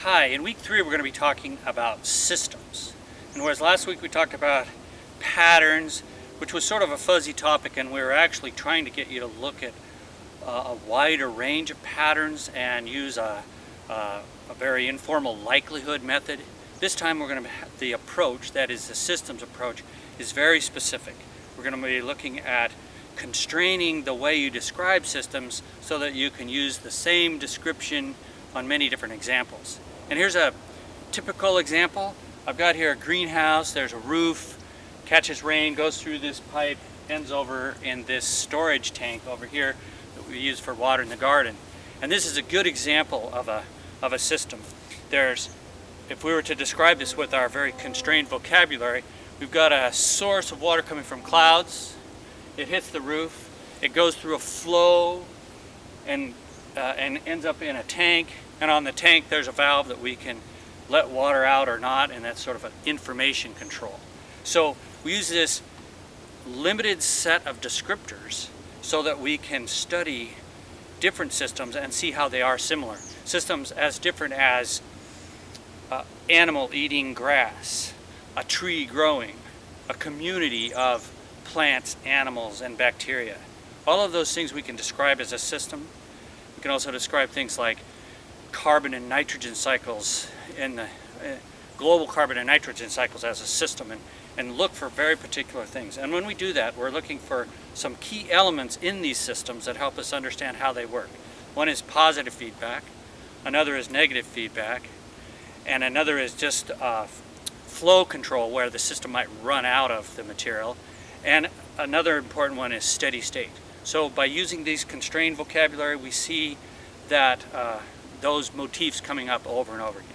Hi, in week 3 we're going to be talking about systems. And whereas last week we talked about patterns, which was sort of a fuzzy topic, and we were actually trying to get you to look at a wider range of patterns and use a very informal likelihood method. This time we're going to have the approach, that is the systems approach, is very specific. We're going to be looking at constraining the way you describe systems so that you can use the same description on many different examples. And here's a typical example. I've got here a greenhouse, there's a roof, catches rain, goes through this pipe, ends over in this storage tank over here that we use for watering the garden. And this is a good example of a system. If we were to describe this with our very constrained vocabulary, we've got a source of water coming from clouds. It hits the roof, it goes through a flow and ends up in a tank, and on the tank there's a valve that we can let water out or not, and that's sort of an information control. So we use this limited set of descriptors so that we can study different systems and see how they are similar. Systems as different as animal eating grass, a tree growing, a community of plants, animals, and bacteria. All of those things we can describe as a system. We can also describe things like carbon and nitrogen cycles in the global carbon and nitrogen cycles as a system, and look for very particular things. And when we do that, we're looking for some key elements in these systems that help us understand how they work. One is positive feedback, another is negative feedback, and another is just flow control, where the system might run out of the material. And another important one is steady state. So by using these constrained vocabulary, we see that those motifs coming up over and over again.